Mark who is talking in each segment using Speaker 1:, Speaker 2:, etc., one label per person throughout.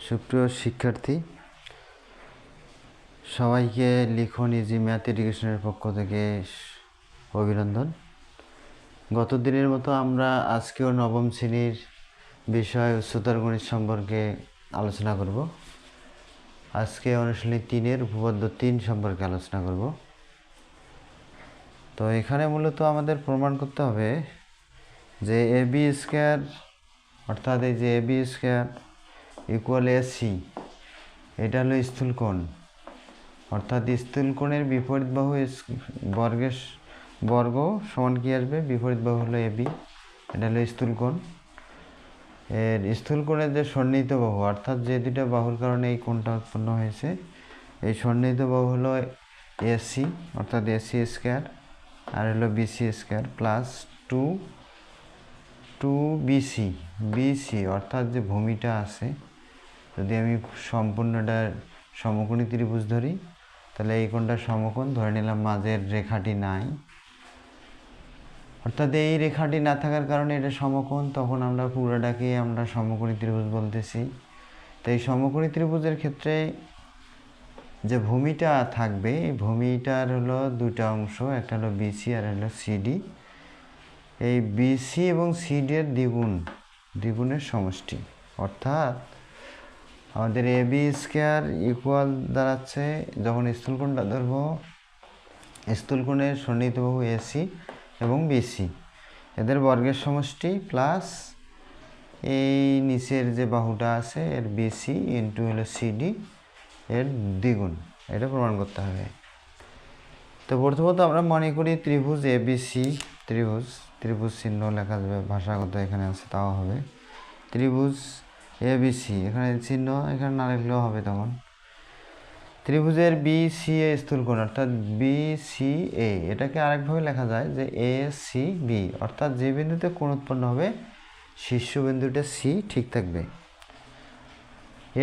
Speaker 1: সুপ্রিয় শিক্ষার্থী, সবাইকে লিখন ইজি ম্যাথ এডুকেশনের পক্ষ থেকে অভিনন্দন। গত দিনের মতো আমরা আজকেও নবম শ্রেণীর বিষয় উচ্চতর গণিত সম্পর্কে আলোচনা করব। আজকে অনুশীলনী 3-এর উপপাদ্য 3 সম্পর্কে আলোচনা করব। তো এখানে মূলত আমাদের প্রমাণ করতে হবে যে AB স্কয়ার অর্থাৎ এই যে AB স্কয়ার ইকুয়াল AC, এটা হলো স্থূলকোণ, অর্থাৎ স্থূলকোণের বিপরীত বাহু বর্গ সমান কি আসবে? বিপরীত বাহু হলো AB, এটা হলো স্থূলকোণ। এর স্থূলকোণের যে সন্নিহিত বাহু, অর্থাৎ যে দুটো বাহুর কারণে এই কোণটা উৎপন্ন হয়েছে, এই সন্নিহিত বাহু হলো AC, অর্থাৎ AC স্কয়ার, আর হলো BC স্কয়ার প্লাস 2BC, অর্থাৎ যে ভূমিটা আছে, যদি আমি সম্পূর্ণটা সমকোণী ত্রিভুজ ধরি তাহলে এই কোণটা সমকোণ ধরে নিলাম, মাঝের রেখাটি নাই, অর্থাৎ এই রেখাটি না থাকার কারণে এটা সমকোণ, তখন আমরা পুরোটাকে আমরা সমকোণী ত্রিভুজ বলতেছি। তো এই সমকোণী ত্রিভুজের ক্ষেত্রে যে ভূমিটা থাকবে, এই ভূমিটার হলো দুটা অংশ, একটা হলো BC আর হলো CD। এই BC এবং CD এর দ্বিগুণের সমষ্টি, অর্থাৎ আমাদের AB স্কয়ার ইকুয়াল দাঁড়াচ্ছে, যখন স্থূলকোণটা ধরবো, স্থূলকোণের সন্নিহিত বাহু AC এবং BC, এদের বর্গের সমষ্টি প্লাস এই নিচের যে বাহুটা আছে এর BC ইন্টু হলো CD এর দ্বিগুণ, এটা প্রমাণ করতে হবে। তো প্রথমত আমরা মনে করি ত্রিভুজ ABC, ত্রিভুজ চিহ্ন লেখা যাবে, ভাষাগত এখানে আছে তাও হবে। ত্রিভুজ ABC, এখানে চিহ্ন এখানে না লিখলেও হবে। তখন ত্রিভুজের BCA স্থূলকোণ, অর্থাৎ BCA, এটাকে আরেকভাবে লেখা যায় যে ACB, অর্থাৎ যে বিন্দুতে কোণ উৎপন্ন হবে শীর্ষবিন্দুটা C ঠিক থাকবে।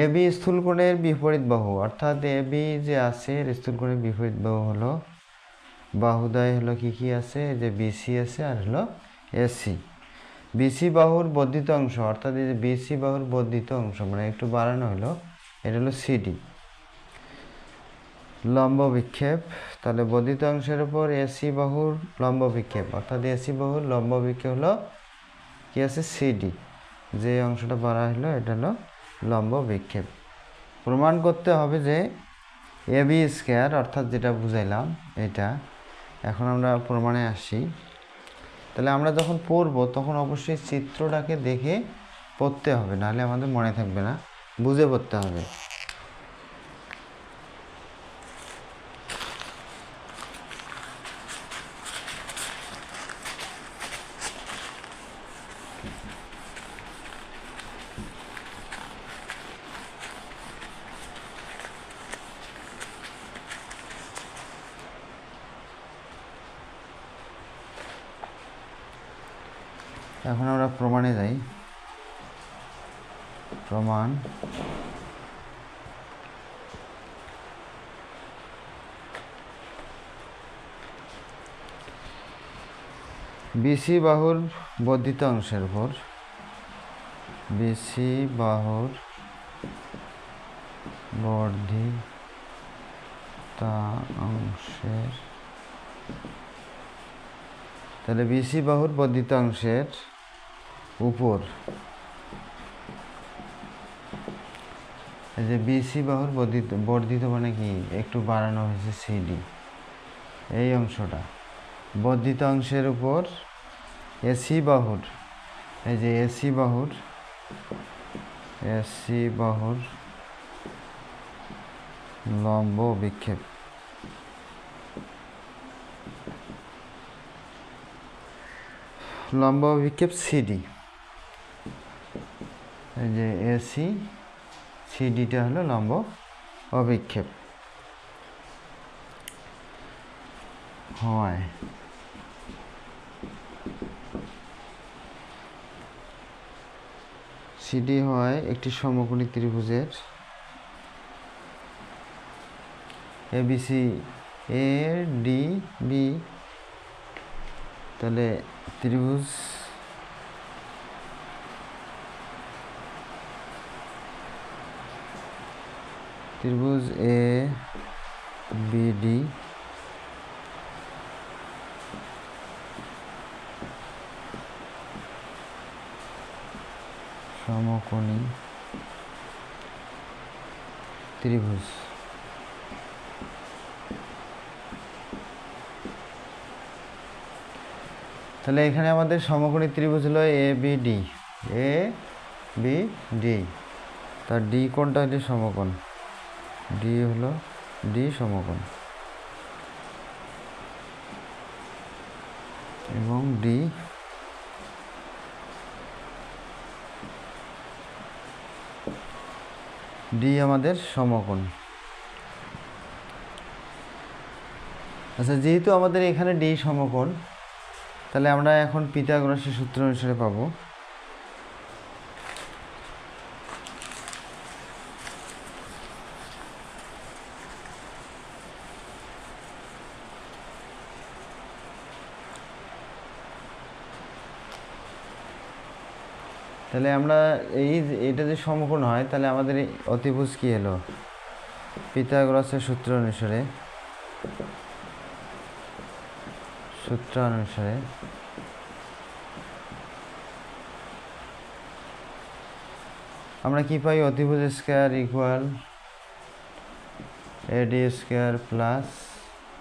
Speaker 1: AB স্থূলকোণের বিপরীত বাহু, অর্থাৎ AB যে আছে স্থূলকোণের বিপরীত বাহু হলো, বাহুদ্বয় হলো কি আছে, যে BC আছে আর হলো AC। BC বাহুর বর্ধিত অংশ, অর্থাৎ এই যে BC বাহুর বর্ধিত অংশ মানে একটু বাড়ানো হলো, এটা হলো CD। লম্ব বিক্ষেপ, তাহলে বর্ধিত অংশের উপর AC বাহুর লম্ব বিক্ষেপ, অর্থাৎ AC বাহুর লম্ব বিক্ষেপ হলো কি আছে, CD। যে অংশটা বাড়া হলো এটা হলো লম্ব বিক্ষেপ। প্রমাণ করতে হবে যে AB স্কয়ার, অর্থাৎ যেটা বুঝাইলাম এটা। এখন আমরা প্রমাণে আসি। তাহলে আমরা যখন পড়ব তখন অবশ্যই চিত্রটাকে দেখে পড়তে হবে, নাহলে আমাদের মনে থাকবে না, বুঝে পড়তে হবে। এখন আমরা প্রমাণে যাই। প্রমাণ BC বাহুর বর্ধিত অংশের উপর, BC বাহুর বর্ধিত অংশের, তাহলে BC বাহুর বর্ধিত অংশের উপর, এই যে BC বাহুর বর্ধিত মানে কি, একটু বাড়ানো হয়েছে CD, এই অংশটা বর্ধিত অংশের উপর AC বাহুর, এই যে AC বাহুর লম্ব বিক্ষেপ, CD। এই যে AC CDটা হলো লম্ব অভিক্ষেপ হয়। CD হয় একটি সমকোণী ত্রিভুজের ABC ADB, তাহলে ত্রিভুজ ত্রিভুজ এ বিডি সমকোণী ত্রিভুজ। তাহলে এখানে আমাদের সমকোণী ত্রিভুজ হলো এ বি ডি। তার ডি কোণটা হলো সমকোণ, ডি সমকোণ, এবং ডি আমাদের সমকোণ। আচ্ছা, যেহেতু আমাদের এখানে ডি সমকোণ, তাহলে আমরা এখন পিথাগোরাসের সূত্র অনুসারে পাবো তাহলে আমরা এটা যে সমকোণ হয়, তাহলে আমাদের অতিভুজ কি হলো? পিথাগোরাসের সূত্র অনুসারে আমরা কি পাই? অতিভুজ স্কয়ার ইকুয়াল এডি স্কয়ার প্লাস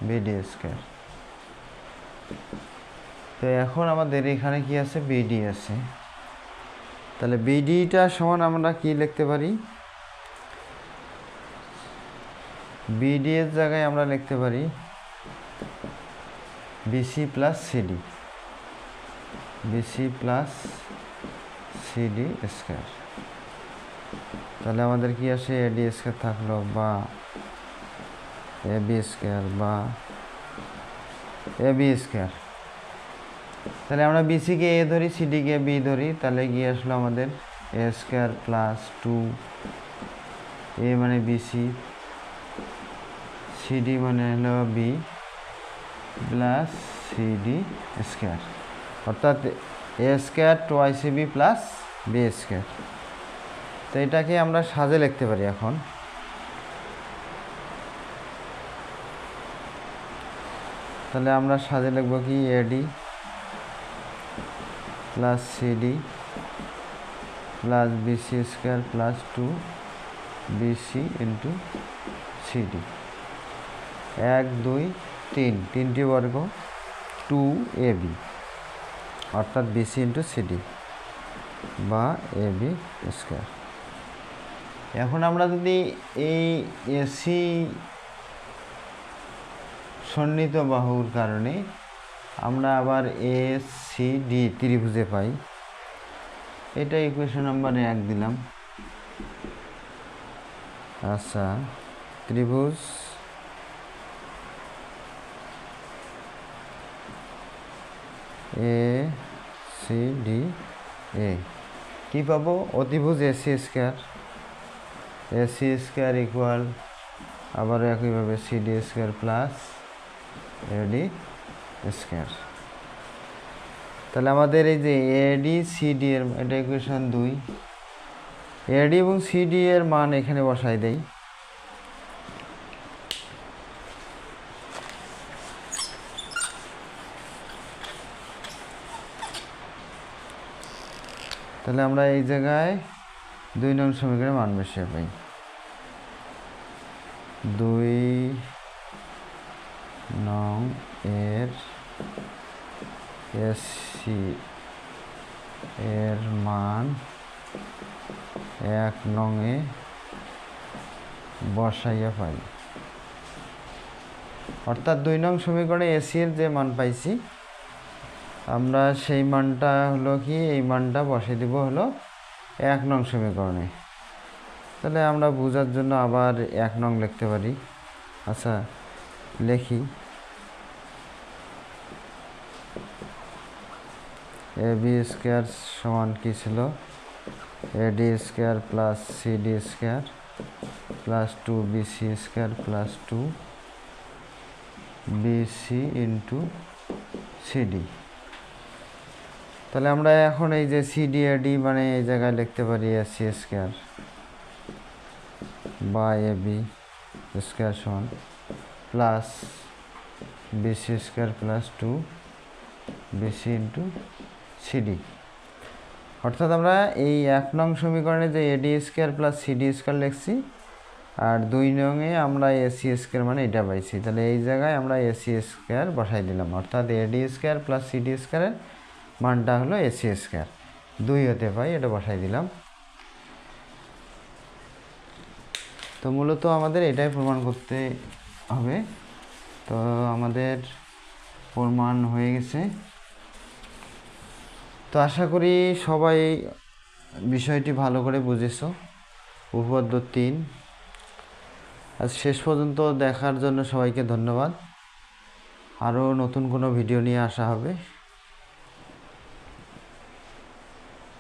Speaker 1: বিডি স্কয়ার। তো এখন আমাদের এখানে কি আছে? বিডি আছে। তাহলে বিডিটা সমান আমরা কি লিখতে পারি? বিডি এর জায়গায় আমরা লিখতে পারি বিসি প্লাস সিডি স্কয়ার। তাহলে আমাদের কি আসে? এডি স্কয়ার থাকলো বা এবি স্কয়ার বা এবি স্কয়ার। তাহলে আমরা বিসিকে এ ধরি, সিডিকে বি ধরি, তাহলে গিয়ে আসলো আমাদের এ স্কয়ার প্লাস 2 এ মানে বিসি, সিডি মানে হলো বি প্লাস সিডি স্কয়ার, অর্থাৎ A square twice B plus B square. তো এটাকে আমরা সাজে লিখতে পারি এখন। তাহলে আমরা সাজে লিখব কি? AD plus CD plus BC square plus 2 BC into CD. 1 2 3 তিনটি বর্গ 2 এবি, অর্থাৎ বিসি ইন্টু সিডি বা এবি স্কয়ার। এখন আমরা যদি এই এসি সন্নিহিত বাহুর কারণে আমরা আবার এ সি ডি ত্রিভুজে পাই, এটা ইকুয়েশন নাম্বার 1 দিলাম। আচ্ছা, ত্রিভুজ এ সি ডি এ কি পাবো? অতিভুজ এসি স্কয়ার ইকুয়াল আবার একইভাবে সিডি স্কয়ার প্লাস এডি স্কয়ার। তাহলে আমাদের এই যে এডি সিডি এর, এটা ইকুয়েশন 2, এডি এবং সিডি এর মান এখানে বসাই দেই। তাহলে আমরা এই জায়গায় 2 নং সমীকরণে মান বসিয়ে পাই। 2 নং এর এসি এর মান 1 নং এ বসাইয়া পাই, অর্থাৎ 2 নং সমীকরণে এসি এর যে মান পাইছি, আমরা সেই মানটা হলো কি? এই মানটা বসিয়ে দিব হলো 1 নং সমীকরণে। তাহলে আমরা বোঝার জন্য আবার 1 নং লিখতে পারি। আচ্ছা, লিখি। এ বি স্কয়ার সমান কি ছিল? AD square plus CD square plus 2 BC square plus 2 BC into CD. তাহলে আমরা এখন এই যে সিডি এডি মানে এই জায়গায় লিখতে পারি এসি স্কয়ার বা এবি স্কোয়ার সমান plus BC square plus 2 BC into CD. অর্থাৎ আমরা এই 1 নং সমীকরণে যে AD square plus CD square লিখছি, আর 2 নংয়ে আমরা এসি স্কোয়ার মানে এটা পাইছি, তাহলে এই জায়গায় আমরা এসি স্কোয়ার বসাই দিলাম। অর্থাৎ এডি স্কোয়ার প্লাস সিডি স্কোয়ারের মানটা হলো এসি স্কোয়ার 2 হতে পাই, এটা বসাই দিলাম। তো মূলত আমাদের এটাই প্রমাণ করতে হবে। তো আমাদের প্রমাণ হয়ে গেছে। তো আশা করি সবাই বিষয়টি ভালো করে বুঝেছো। উপপাদ্য 3 আজ শেষ পর্যন্ত দেখার জন্য সবাইকে ধন্যবাদ। আরও নতুন কোনো ভিডিও নিয়ে আসা হবে।